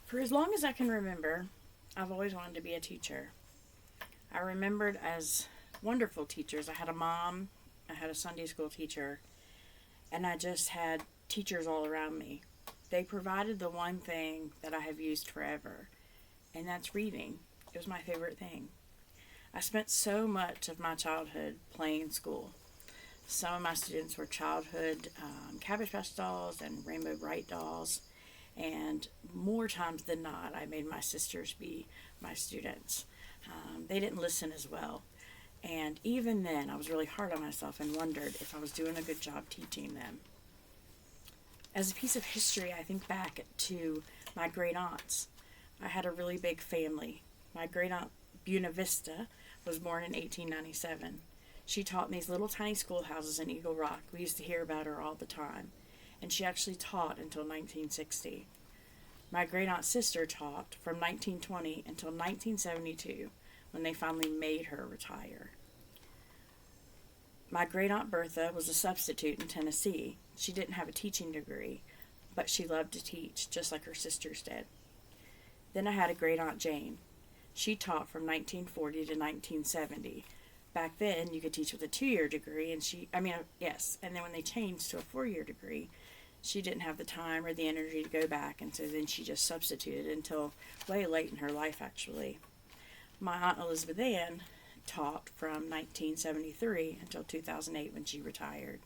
For as long as I can remember, I've always wanted to be a teacher. I remembered as wonderful teachers. I had a mom, I had a Sunday school teacher, and I just had teachers all around me. They provided the one thing that I have used forever, and that's reading. It was my favorite thing. I spent so much of my childhood playing school. Some of my students were childhood Cabbage Patch dolls and Rainbow Bright dolls, and more times than not, I made my sisters be my students. They didn't listen as well, and even then, I was really hard on myself and wondered if I was doing a good job teaching them. As a piece of history, I think back to my great aunts. I had a really big family. My great aunt Buena Vista was born in 1897. She taught in these little tiny schoolhouses in Eagle Rock. We used to hear about her all the time. And she actually taught until 1960. My great aunt's sister taught from 1920 until 1972 when they finally made her retire. My great aunt Bertha was a substitute in Tennessee. She didn't have a teaching degree, but she loved to teach, just like her sisters did. Then I had a great aunt Jane. She taught from 1940 to 1970. Back then, you could teach with a 2-year degree, and yes, and then when they changed to a 4-year degree, she didn't have the time or the energy to go back, and so then she just substituted until way late in her life, actually. My Aunt Elizabeth Ann taught from 1973 until 2008 when she retired.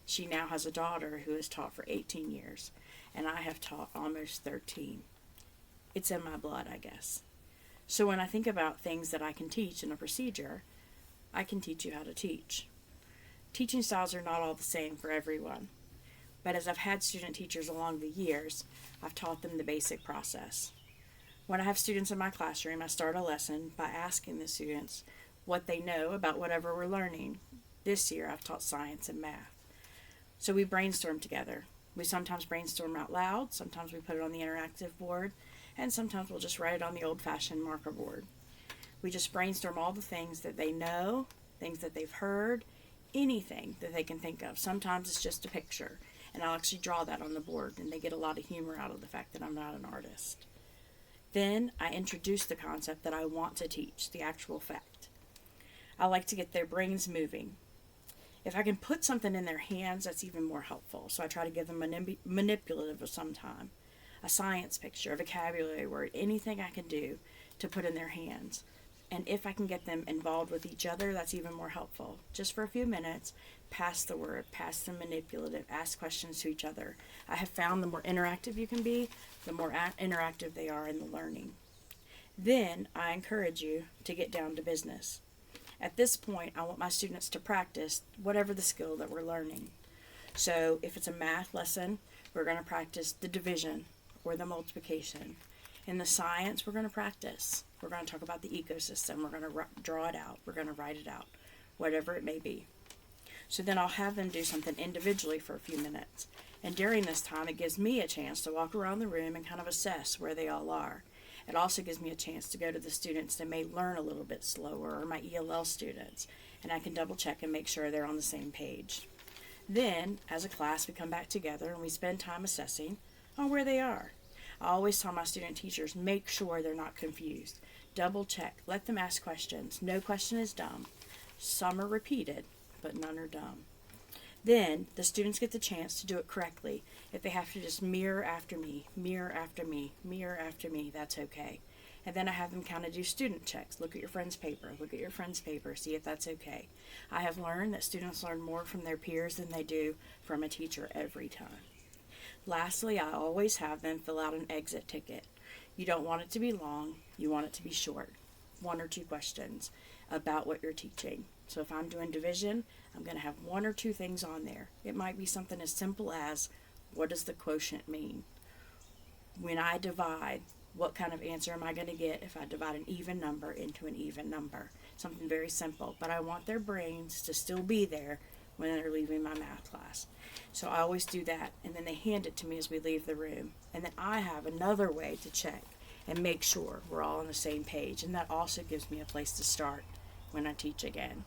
She now has a daughter who has taught for 18 years, and I have taught almost 13. It's in my blood, I guess. So when I think about things that I can teach in a procedure, I can teach you how to teach. Teaching styles are not all the same for everyone, but as I've had student teachers along the years, I've taught them the basic process. When I have students in my classroom, I start a lesson by asking the students what they know about whatever we're learning. This year, I've taught science and math. So we brainstorm together. We sometimes brainstorm out loud, sometimes we put it on the interactive board, and sometimes we'll just write it on the old-fashioned marker board. We just brainstorm all the things that they know, things that they've heard, anything that they can think of. Sometimes it's just a picture, and I'll actually draw that on the board, and they get a lot of humor out of the fact that I'm not an artist. Then I introduce the concept that I want to teach, the actual fact. I like to get their brains moving. If I can put something in their hands, that's even more helpful, so I try to give them manipulative of some time. A science picture, a vocabulary word, anything I can do to put in their hands. And if I can get them involved with each other, that's even more helpful. Just for a few minutes, pass the word, pass the manipulative, ask questions to each other. I have found the more interactive you can be, the more interactive they are in the learning. Then I encourage you to get down to business. At this point, I want my students to practice whatever the skill that we're learning. So if it's a math lesson, we're going to practice the division or the multiplication. In the science, we're going to practice. We're going to talk about the ecosystem. We're going to draw it out. We're going to write it out, whatever it may be. So then I'll have them do something individually for a few minutes. And during this time, it gives me a chance to walk around the room and kind of assess where they all are. It also gives me a chance to go to the students that may learn a little bit slower, or my ELL students, and I can double check and make sure they're on the same page. Then, as a class, we come back together and we spend time assessing on where they are. I always tell my student teachers, make sure they're not confused. Double check. Let them ask questions. No question is dumb. Some are repeated, but none are dumb. Then the students get the chance to do it correctly. If they have to just mirror after me, mirror after me, mirror after me, that's okay. And then I have them kind of do student checks. Look at your friend's paper. Look at your friend's paper. See if that's okay. I have learned that students learn more from their peers than they do from a teacher every time. Lastly, I always have them fill out an exit ticket. You don't want it to be long. You want it to be short. 1 or 2 questions about what you're teaching. So if I'm doing division, I'm going to have 1 or 2 things on there. It might be something as simple as, what does the quotient mean? When I divide, what kind of answer am I going to get if I divide an even number into an even number? Something very simple, but I want their brains to still be there when they're leaving my math class. So I always do that, and then they hand it to me as we leave the room. And then I have another way to check and make sure we're all on the same page, and that also gives me a place to start when I teach again.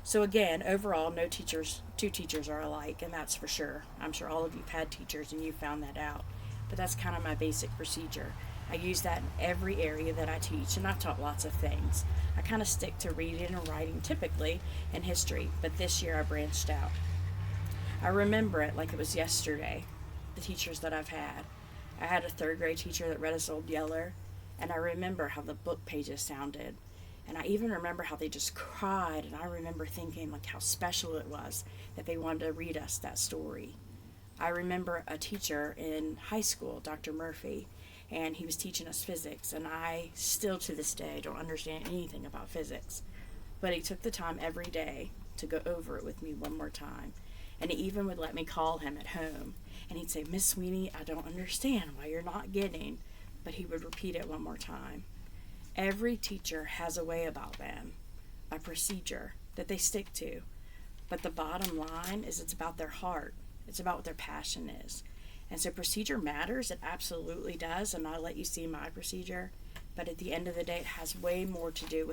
So again, overall, no two teachers are alike, and that's for sure. I'm sure all of you've had teachers and you found that out. But that's kind of my basic procedure. I use that in every area that I teach, and I've taught lots of things. I kind of stick to reading and writing typically in history, but this year I branched out. I remember it like it was yesterday, the teachers that I've had. I had a third grade teacher that read us Old Yeller, and I remember how the book pages sounded. And I even remember how they just cried, and I remember thinking like how special it was that they wanted to read us that story. I remember a teacher in high school, Dr. Murphy, and he was teaching us physics, and I still to this day don't understand anything about physics. But he took the time every day to go over it with me one more time. And he even would let me call him at home. And he'd say, Miss Sweeney, I don't understand why you're not getting. But he would repeat it one more time. Every teacher has a way about them, a procedure that they stick to. But the bottom line is it's about their heart. It's about what their passion is. And so procedure matters. It absolutely does. And I'll let you see my procedure. But at the end of the day, it has way more to do with